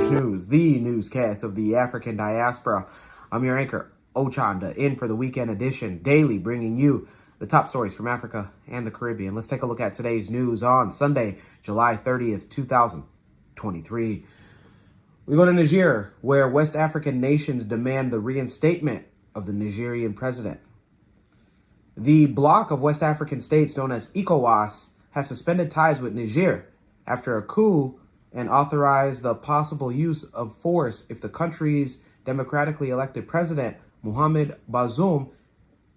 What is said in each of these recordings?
News, the newscast of the African diaspora. I'm your anchor, Ochanda, in for the weekend edition, daily bringing you the top stories from Africa and the Caribbean. Let's take a look at today's news on Sunday, July 30th, 2023. We go to Niger, where West African nations demand the reinstatement of the Nigerian president. The bloc of West African states known as ECOWAS has suspended ties with Niger after a coup and authorized the possible use of force if the country's democratically elected president, Mohamed Bazoum,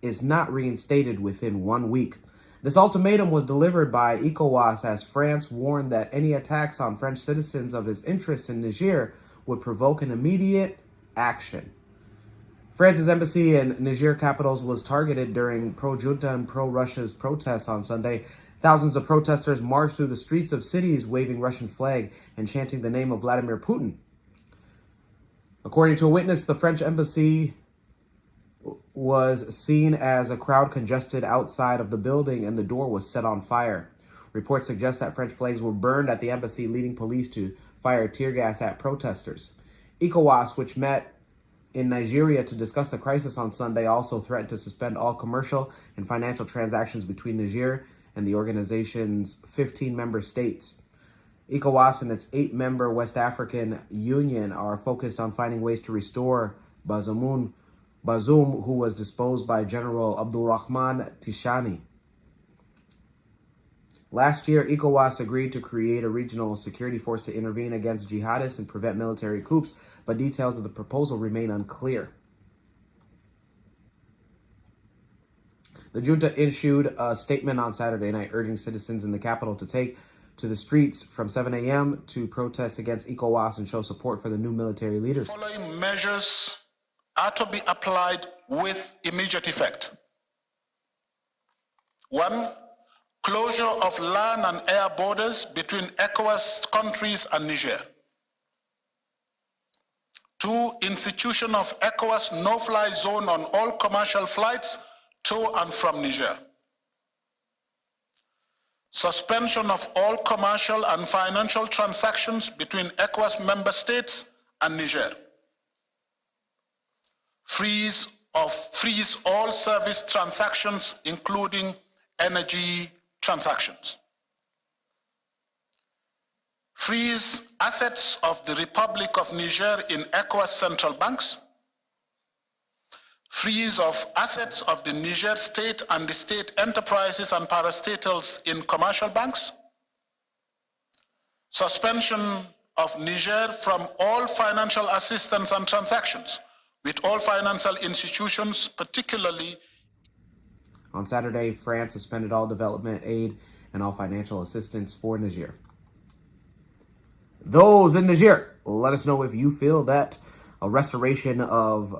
is not reinstated within 1 week. This ultimatum was delivered by ECOWAS as France warned that any attacks on French citizens of its interests in Niger would provoke an immediate action. France's embassy in Niger capitals was targeted during pro-junta and pro-Russia's protests on Sunday. Thousands of protesters marched through the streets of cities waving Russian flag and chanting the name of Vladimir Putin. According to a witness, the French embassy was seen as a crowd congested outside of the building and the door was set on fire. Reports suggest that French flags were burned at the embassy, leading police to fire tear gas at protesters. ECOWAS, which met in Nigeria to discuss the crisis on Sunday, also threatened to suspend all commercial and financial transactions between Niger and the organization's 15 member states. ECOWAS and its 8-member West African Union are focused on finding ways to restore Bazoum, who was disposed by General Abdulrahman Tishani. Last year, ECOWAS agreed to create a regional security force to intervene against jihadists and prevent military coups, but details of the proposal remain unclear. The junta issued a statement on Saturday night urging citizens in the capital to take to the streets from 7 a.m. to protest against ECOWAS and show support for the new military leaders. Following measures are to be applied with immediate effect. 1. Closure of land and air borders between ECOWAS countries and Niger. 2. Institution of ECOWAS no-fly zone on all commercial flights to and from Niger. Suspension of all commercial and financial transactions between ECOWAS member states and Niger. Freeze all service transactions, including energy transactions. Freeze assets of the Republic of Niger in ECOWAS central banks. Freeze of assets of the Niger state and the state enterprises and parastatals in commercial banks. Suspension of Niger from all financial assistance and transactions with all financial institutions, particularly. On Saturday, France suspended all development aid and all financial assistance for Niger. Those in Niger, let us know if you feel that a restoration of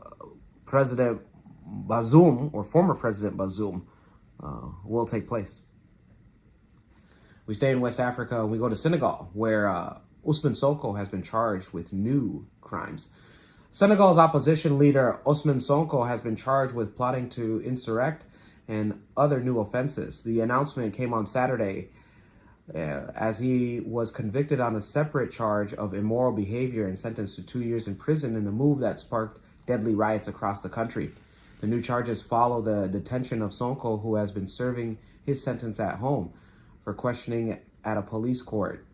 President Bazoum, or former President Bazoum, will take place. We stay in West Africa and we go to Senegal, where Ousmane Sonko has been charged with new crimes. Senegal's opposition leader, Ousmane Sonko, has been charged with plotting to insurrect and other new offenses. The announcement came on Saturday as he was convicted on a separate charge of immoral behavior and sentenced to 2 years in prison in a move that sparked deadly riots across the country. The new charges follow the detention of Sonko, who has been serving his sentence at home for questioning at a police court.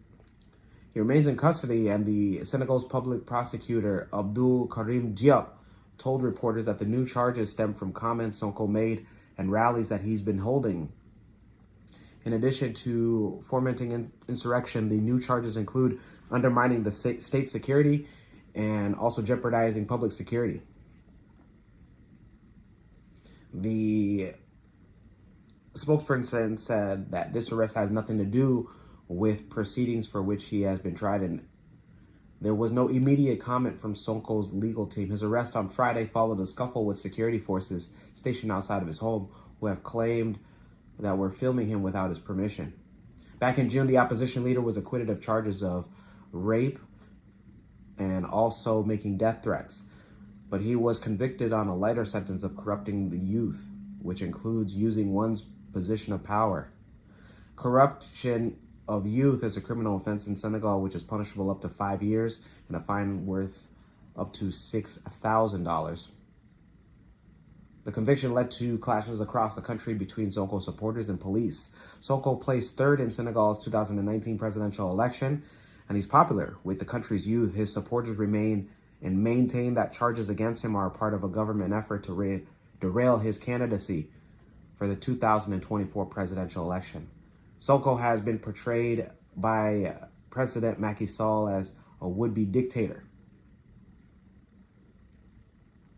He remains in custody, and the Senegal's public prosecutor, Abdul Karim Diop, told reporters that the new charges stem from comments Sonko made and rallies that he's been holding. In addition to fomenting insurrection, the new charges include undermining the state security and also jeopardizing public security. The spokesperson said that this arrest has nothing to do with proceedings for which he has been tried, and there was no immediate comment from Sonko's legal team. His arrest on Friday followed a scuffle with security forces stationed outside of his home, who have claimed that were filming him without his permission. Back in June, the opposition leader was acquitted of charges of rape and also making death threats, but he was convicted on a lighter sentence of corrupting the youth, which includes using one's position of power. Corruption of youth is a criminal offense in Senegal, which is punishable up to 5 years and a fine worth up to $6,000. The conviction led to clashes across the country between Sonko supporters and police. Sonko placed third in Senegal's 2019 presidential election, and he's popular with the country's youth. His supporters remain and maintain that charges against him are part of a government effort to derail his candidacy for the 2024 presidential election. Sonko has been portrayed by President Macky Sall as a would-be dictator.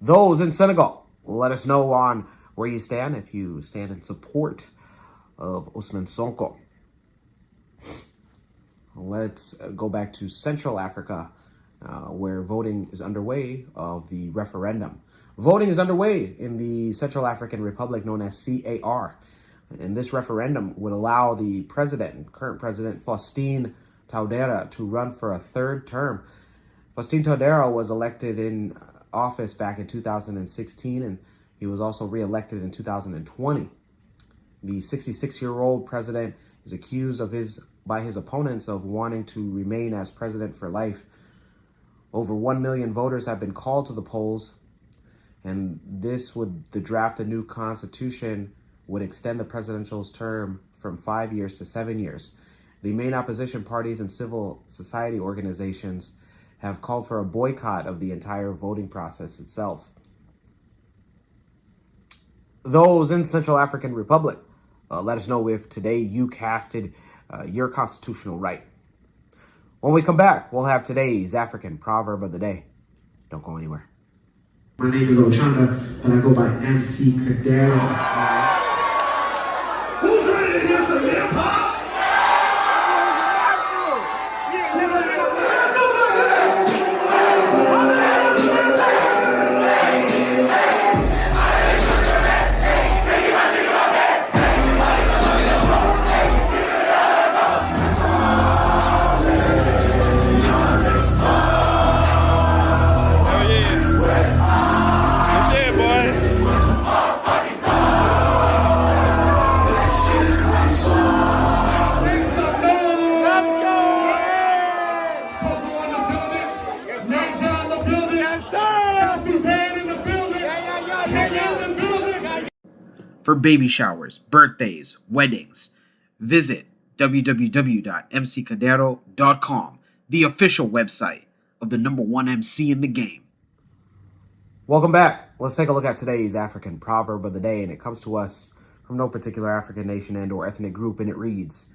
Those in Senegal, let us know on where you stand, if you stand in support of Ousmane Sonko. Let's go back to Central Africa, where voting is underway of the referendum. Voting is underway in the Central African Republic known as CAR. And this referendum would allow the current president, Faustin Touadéra, to run for a third term. Faustin Touadéra was elected in office back in 2016, and he was also re-elected in 2020. The 66-year-old president is accused by his opponents of wanting to remain as president for life. Over 1 million voters have been called to the polls, and the draft the new constitution would extend the presidential term from 5 years to 7 years. The main opposition parties and civil society organizations have called for a boycott of the entire voting process itself. Those in Central African Republic, let us know if today you casted your constitutional right. When we come back, we'll have today's African proverb of the day. Don't go anywhere. My name is Ochanda, and I go by MC Cadero. Who's ready to hear some hip hop? For baby showers, birthdays, weddings, visit www.mccadero.com, the official website of the #1 MC in the game. Welcome back. Let's take a look at today's African proverb of the day, and it comes to us from no particular African nation and or ethnic group, and it reads,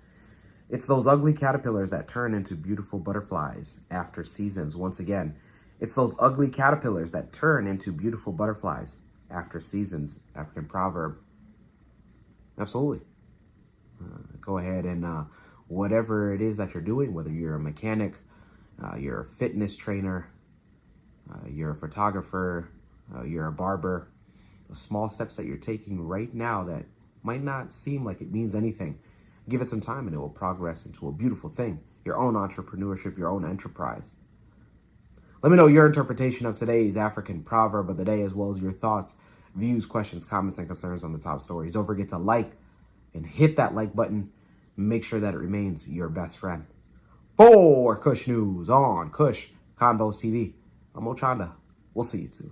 "It's those ugly caterpillars that turn into beautiful butterflies after seasons." Once again, it's those ugly caterpillars that turn into beautiful butterflies after seasons. African proverb. Absolutely. Go ahead and whatever it is that you're doing, whether you're a mechanic, you're a fitness trainer, you're a photographer, you're a barber, the small steps that you're taking right now that might not seem like it means anything, give it some time and it will progress into a beautiful thing, your own entrepreneurship, your own enterprise. Let me know your interpretation of today's African proverb of the day, as well as your thoughts, views, questions, comments, and concerns on the top stories. Don't forget to like and hit that like button. Make sure that it remains your best friend. For Kush News on Kush Convos TV, I'm Ochanda. We'll see you soon.